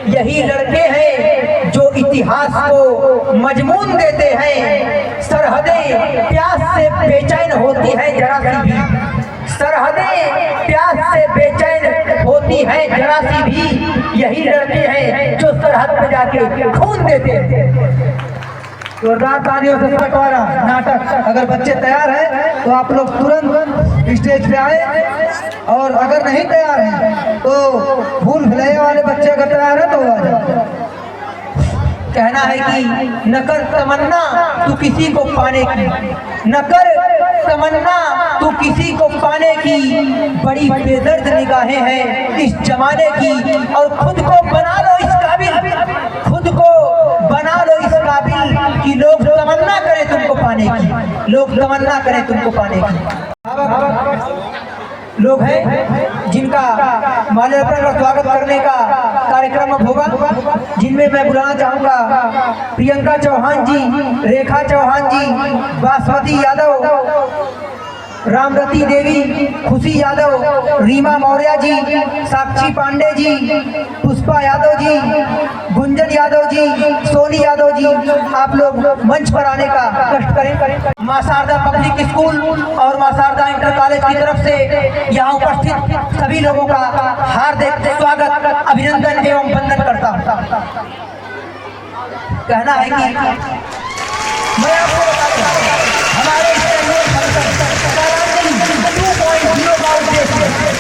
यही लड़के हैं जो इतिहास को मजमून देते हैं। सरहदें प्यास से बेचैन होती है जरा सी भी, सरहदें प्यास से बेचैन होती है जरा सी भी, यही लड़के हैं जो सरहद पे जाके खून देते हैं। जोरदार तालियों से बंटवारा नाटक। अगर बच्चे तैयार हैं तो आप लोग तुरंत स्टेज पे आए, और अगर नहीं तैयार हैं तो भूल भुलैया वाले बच्चे अगर तैयार हैं तो आ जाए। कहना है कि न कर तमन्ना तू किसी को पाने की, न कर तमन्ना तू किसी को पाने की, बड़ी बेदर्द निगाहें हैं इस जमाने की, और खुद को बना लो इस काबिल, खुद को बना लो इस काबिल कि लोग तमन्ना करें तुमको पाने की, लोग तमन्ना करें तुमको पाने की। लोग हैं जिनका माल्यार्पण का स्वागत करने का कार्यक्रम अब होगा, जिनमें मैं बुलाना चाहूँगा प्रियंका चौहान जी, रेखा चौहान जी, बासमती यादव, रामरती देवी, खुशी यादव, रीमा मौर्य जी, साक्षी पांडे जी, पुष्पा यादव जी, गुंजन यादव जी, सोनी यादव जी, आप लोग मंच पर आने का कष्ट करें। मां शारदा पब्लिक स्कूल और मां शारदा इंटर कॉलेज की तरफ से यहाँ उपस्थित सभी लोगों का हार्दिक स्वागत, अभिनंदन एवं वंदन करता हूँ। कहना है कि मैं आपको बता दूं, हमारे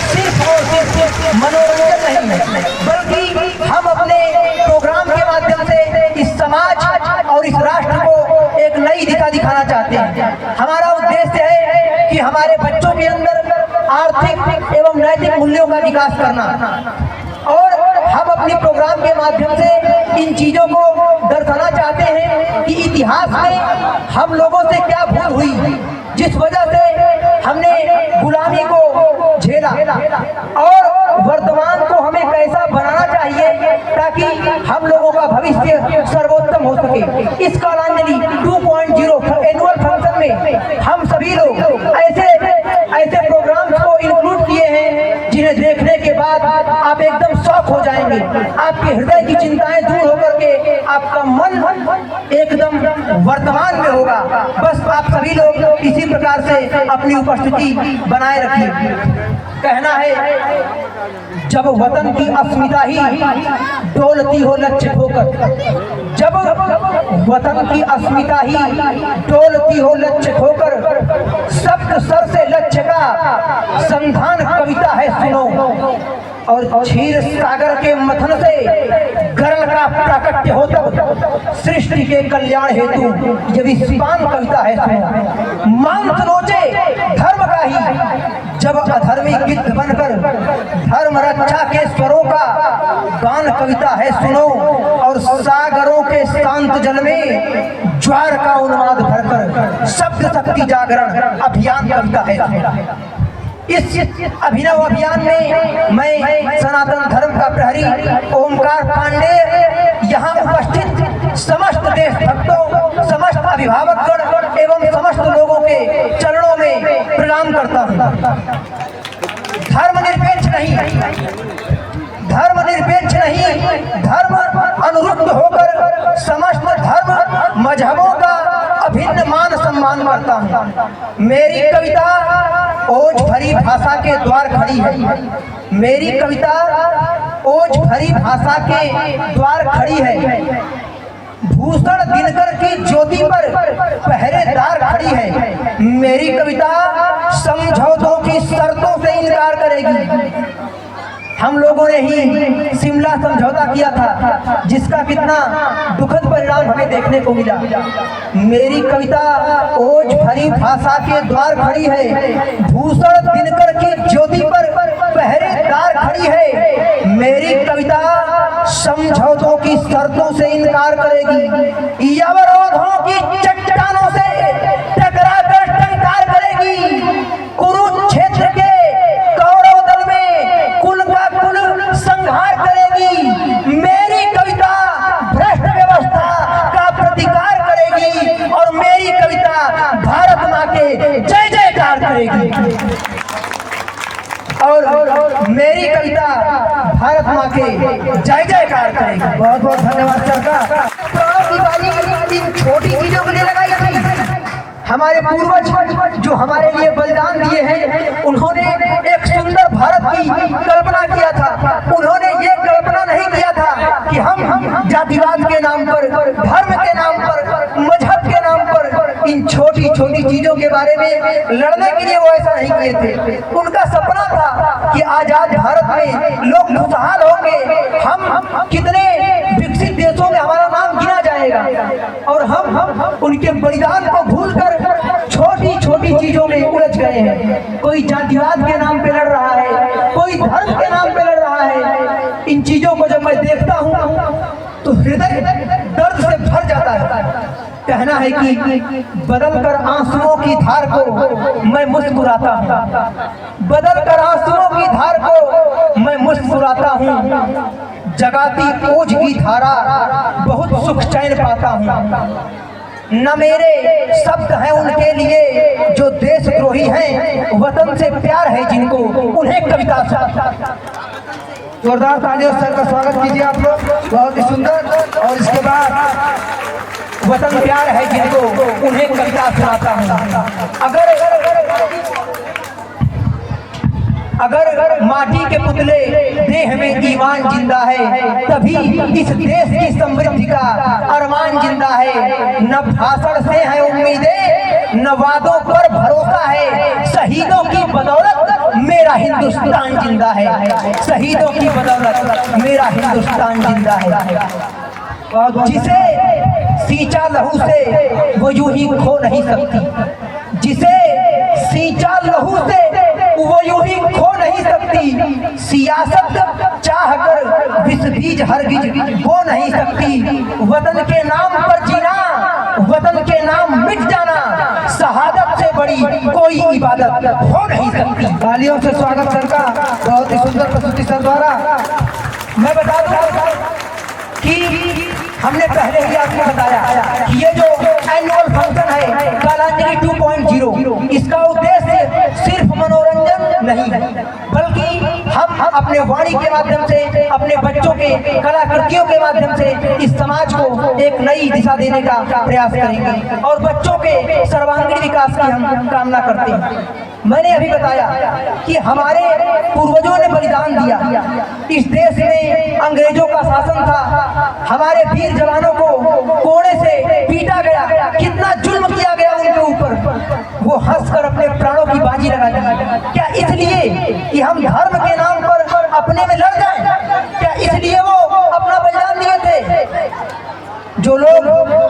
सिर्फ और सिर्फ मनोरंजन नहीं है, बल्कि हम अपने प्रोग्राम के माध्यम से इस समाज और इस राष्ट्र को एक नई दिशा दिखाना चाहते हैं। हमारा उद्देश्य है कि हमारे बच्चों के अंदर आर्थिक एवं नैतिक मूल्यों का विकास करना, और हम अपने प्रोग्राम के माध्यम से इन चीजों को दर्शाना चाहते हैं कि इतिहास में हम लोगों से क्या भूल हुई, जिस वजह से हमने गुलामी को झेला, और वर्तमान को हमें कैसा बनाना चाहिए ताकि हम लोगों का भविष्य सर्वोत्तम हो सके। इस कालांजलि 2.0 एनुअल फंक्शन में हम सभी लोग ऐसे प्रोग्राम्स को इंक्लूड किए हैं जिन्हें देखने के बाद आप एकदम शॉक हो जाएंगे, आपके हृदय की चिंताएं दूर होकर के आपका मन एकदम वर्तमान में होगा। बस आप सभी लोग इसी प्रकार से अपनी उपस्थिति बनाए रखिए। कहना है जब वतन की अस्मिता ही डोलती हो लक्ष्य खोकर, जब वतन की अस्मिता ही डोलती हो लक्ष्य खोकर, सप्त सर से लक्ष्य का संधान कविता है सुनो, और क्षीर सागर के मथन से गरल का प्राकट्य होता, सृष्टि के कल्याण हेतु ये विस्पान कविता है सुनो। मांस नोचे धर्म का ही जब अधर्मी गिद्ध बनकर धर्म रक्षा के स्वरों का गान कविता है सुनो, और सागरों के शांत जल में ज्वार का उन्माद भरकर शब्द शक्ति जागरण अभियान कविता है सुनो। इस अभिनव अभियान में मैं सनातन धर्म का प्रहरी ओमकार पांडे यहाँ उपस्थित समस्त देशभक्तों, समस्त अभिभावकगण एवं समस्त लोगों के चरणों में प्रणाम करता हूँ। धर्मनिरपेक्ष नहीं, धर्मनिरपेक्ष नहीं, धर्म अनुरुद्ध होकर समस्त धर्म मजहबों का अभिन्न मान सम्मान करता हूँ। मेरी कविता ओज भरी भाषा के द्वार खड़ी है, मेरी कविता ओज भरी भाषा के द्वार खड़ी है, भूषण दिनकर की ज्योति पर पहरेदार खड़ी है। मेरी कविता समझौतों की शर्तों से इनकार करेगी। हम लोगों ने ही शिमला समझौता किया था, जिसका कितना दुखद परिणाम हमें देखने को मिला। मेरी कविता ओज भरी भाषा के द्वार खड़ी है, भूषण दिनकर की ज्योति पर पहरेदार खड़ी है। मेरी कविता समझौतों की शर्तों से इनकार करेगी, अवरोधों की चट्टानों से टकरा कर टंकार करेगी। कुरुक्षेत्र के कौरव दल में कुल का कुल संहार करेगी। मेरी कविता भ्रष्ट व्यवस्था का प्रतिकार करेगी, और मेरी कविता भारत माँ के जय जयकार करेगी, और मेरी कविता भारत माँ के जय जयकार करेंगे। बहुत बहुत धन्यवाद सर का। प्राणों की बाजी इन छोटी चीजों के लिए लगाई थी। हमारे पूर्वज जो हमारे लिए बलिदान दिए हैं, उन्होंने एक सुंदर भारत की कल्पना किया था। उन्होंने ये कल्पना नहीं किया था कि हम जातिवाद के नाम पर, धर्म के नाम पर, मजहब के नाम पर इन छोटी छोटी चीजों के बारे में लड़ने के लिए वो ऐसा नहीं किए थे। उनका सपना था कि आजाद भारत में लोग खुशहाल होंगे, हम कितने विकसित देशों में हमारा नाम गिना जाएगा, और हम उनके बलिदान को भूलकर छोटी छोटी चीजों में उलझ गए हैं। कोई जातिवाद के नाम पे लड़ रहा है, कोई धर्म के नाम पे लड़ रहा है। इन चीजों को जब मैं देखता हूँ तो हृदय दर्द से भर जाता है। कहना है कि बदल कर आंसुओं की धार को मैं मुस्कुराता हूँ, बदल कर आंसुओं की धार को मैं मुस्कुराता हूँ, जगाती ओज की धारा बहुत सुख चैन पाता हूँ। न मेरे शब्द हैं उनके लिए जो देशद्रोही हैं, वतन से प्यार है जिनको उन्हें कविता सुनाता। जोरदार तालियों से सर का स्वागत कीजिए आप लोग, बहुत ही सुंदर। और इसके बाद वतन प्यार है जिनको उन्हें कविता सुनाता हूँ। अगर माटी के पुतले देह में ईमान जिंदा है, तभी इस देश की समृद्धि का अरमान जिंदा है। न भाषण से है उम्मीदें, न वादों पर भरोसा है, शहीदों की बदौलत मेरा हिंदुस्तान जिंदा है, शहीदों की बदौलत मेरा हिंदुस्तान जिंदा है। जिसे सींचा लहू से वो यूं ही खो नहीं सकती, जिसे सींचा लहू से वो यूं ही खो नहीं सकती। सियासत चाह कर विष बीज हरगिज बो नहीं सकती। वतन के नाम पर जीना, वतन के नाम मिट जाना, शहादत से बड़ी कोई इबादत हो नहीं सकती। तालियों से स्वागत सर का, बहुत ही सुंदर प्रस्तुति सर द्वारा। मैं बता दूं कि हमने पहले ही आपको बताया कि ये जो एनुअल फंक्शन है कालांजलि 2.0, इसका उद्देश्य सिर्फ मनोरंजन नहीं है, बल्कि हम अपने वाणी के माध्यम से, अपने बच्चों के कलाकृतियों के माध्यम से इस समाज को एक नई दिशा देने का प्रयास करेंगे और बच्चों के सर्वांगीण विकास की हम कामना करते हैं। मैंने अभी बताया कि हमारे पूर्वजों ने बलिदान दिया। इस देश में अंग्रेजों का शासन था, हमारे वीर जवानों को कोड़े से पीटा गया, कितना जुल्म किया गया उनके ऊपर। वो हंसकर अपने प्राणों की बाजी लगा दी। क्या इसलिए कि हम धर्म के नाम पर अपने में लड़ जाएं? क्या इसलिए वो अपना बलिदान दिए थे? जो लोग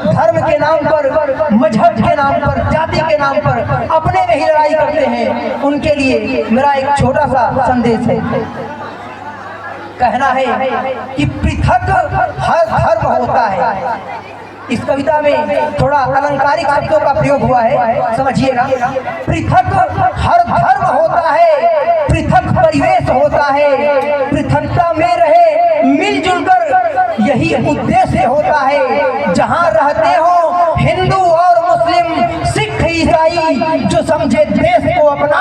धर्म के नाम पर, मजहब के नाम पर, जाति के नाम पर अपने में ही लड़ाई करते हैं, उनके लिए मेरा एक छोटा सा संदेश है। कहना है कि पृथक हर धर्म होता है। इस कविता में थोड़ा अलंकारिक शब्दों का प्रयोग हुआ है, समझिएगा। पृथक हर धर्म होता है, पृथक परिवेश होता है, पृथकता में रहे मिलजुल कर यही उद्देश्य होता है। जहाँ रहते हो हिंदू और मुस्लिम, सिख, ईसाई, जो समझे देश को अपना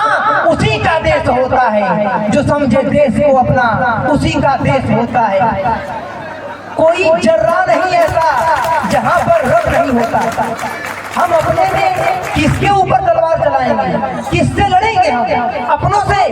उसी का देश होता है, जो समझे देश को अपना उसी का देश होता है। कोई जर्रा नहीं ऐसा जहाँ पर रब नहीं होता। हम अपने में किसके ऊपर तलवार चलाएंगे, किससे लड़ेंगे? हम अपनों से।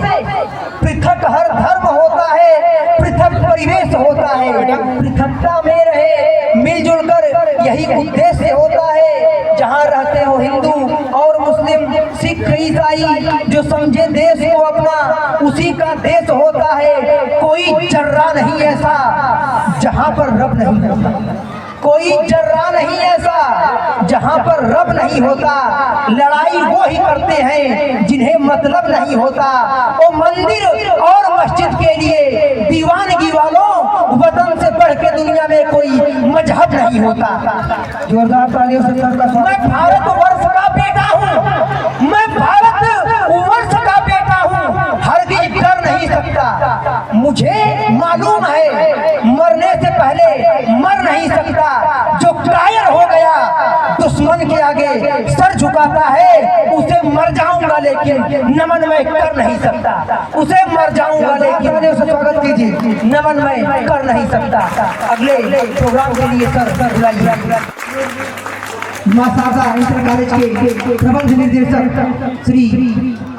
पृथक हर धर्म होता है, पृथक परिवेश होता है, पृथकता में रहे मिलजुल कर यही उद्देश्य होता है। जहाँ रहते हो हिंदू और मुस्लिम, सिख, ईसाई, जो समझे देश को अपना उसी का देश होता है। कोई जर्रा नहीं ऐसा जहाँ पर रब नहीं होता, कोई जर्रा नहीं ऐसा जहाँ पर रब नहीं होता। लड़ाई वो ही करते हैं जिन्हें मतलब नहीं होता। वो मंदिर और मस्जिद के लिए दीवानगी वालों, वतन से बढ़ के दुनिया में कोई मजहब नहीं होता। जोरदार तालियों से सर का स्वागत। मैं भारतवर्ष का बेटा हूँ, मैं भारतवर्ष का बेटा हूँ, हरगिज डर नहीं सकता। मुझे मालूम है मरने से पहले मर नहीं सकता। जो कायर हो गया दुश्मन के आगे सर झुका कहता है उसे मर जाऊंगा लेकिन नमन मैं कर नहीं सकता, उसे मर जाऊंगा लेकिन उसे स्वागत कीजिए। नमन मैं कर नहीं सकता। अगले प्रोग्राम के लिए सर बुलाइए। मासासा इंटर कॉलेज के प्रबंध निदेशक श्री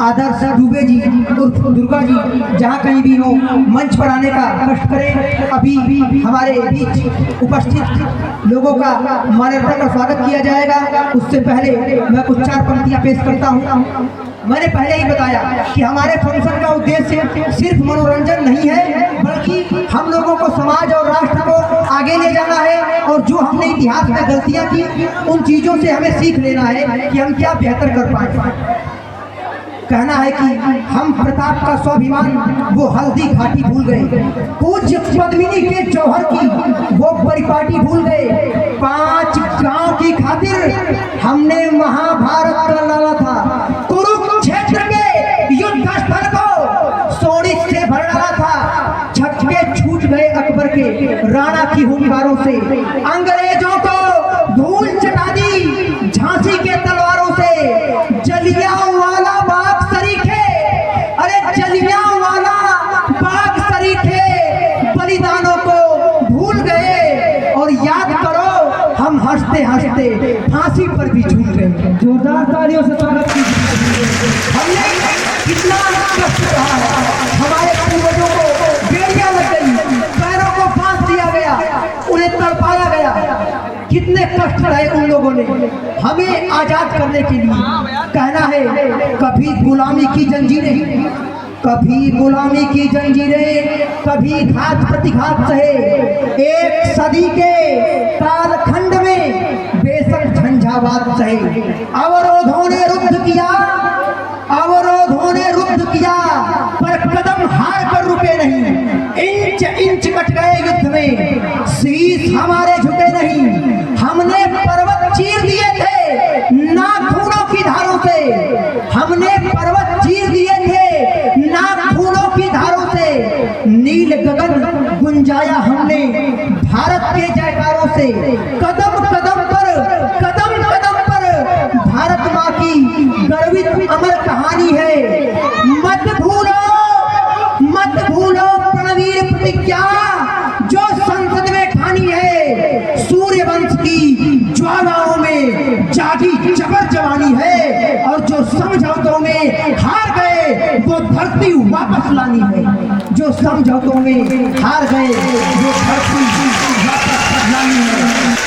आदर्श दुबे जी उर्फ दुर्गा जी जहाँ कहीं भी हो मंच पर आने का कष्ट करें। अभी हमारे बीच उपस्थित लोगों का मानवता का स्वागत किया जाएगा। उससे पहले मैं कुछ 4 पंक्तियाँ पेश करता हूँ। मैंने पहले ही बताया कि हमारे फंक्शन का उद्देश्य सिर्फ मनोरंजन नहीं है, बल्कि हम लोगों को समाज और राष्ट्र को आगे ले जाना है और जो हमने इतिहास में गलतियां की उन चीज़ों से हमें सीख लेना है कि हम क्या बेहतर कर पाए। कहना है कि हम प्रताप का स्वाभिमान वो हल्दी घाटी भूल गए, पूज्य पद्मिनी के जौहर की वो परिपाटी भूल गए, 5 गांव की खातिर हमने महाभारत का लड़ा था, कुरुक्षेत्र के युद्ध स्थल को सोने से भर डाला था, छक्के छूट गए अकबर के राणा की हुंकारों से, अंग्रेजों को धूल चटा दी झांसी के तलवारों से, जलियांवाला बाग सरीखे, अरे जलियांवाला बाग सरीखे बलिदानों को भूल गए और याद करो हम हंसते हंसते फांसी पर भी झूल गए। जोरदार तालियों से स्वागत कीजिए। हमने कितना कष्ट रहा है, हमारे पूर्वजों को बेड़ियां लग गई, पैरों को फांस दिया गया, उन्हें तड़पाया गया, कितने कष्ट रहे उन लोगों ने हमें आजाद करने के लिए। कहना है कभी गुलामी की जंजीरें, कभी गुलामी की जंजीरें, कभी घात प्रतिघात सहे, एक सदी के कालखंड में बेशक झंझावात सहे, अवरोधों ने रुद्ध किया, अवरोधों ने रुद्ध किया पर कदम हार कर रुके नहीं, इंच इंच कट गए युद्ध में, शीश हमारे झुके नहीं, हमने पर्वत चीर दिए थे नाखूनों की धारों से, हमने पर्वत चीर दिए थे नाखूनों की धारों से, नील गगन गुंजाया हमने भारत के जयकारों से, कदम कदम पर भारत माँ की गर्वित अमर कहानी है, मत भूलो प्रणवीर प्रतिज्ञा जो संसद में ठानी है, सूर्य वंश की ज्वालाओं में जागी जबर जवानी है और जो समझौतों में हार गए वो धरती वापस लानी है, जो समझौतों में हार गए वो धरती वापस लानी है।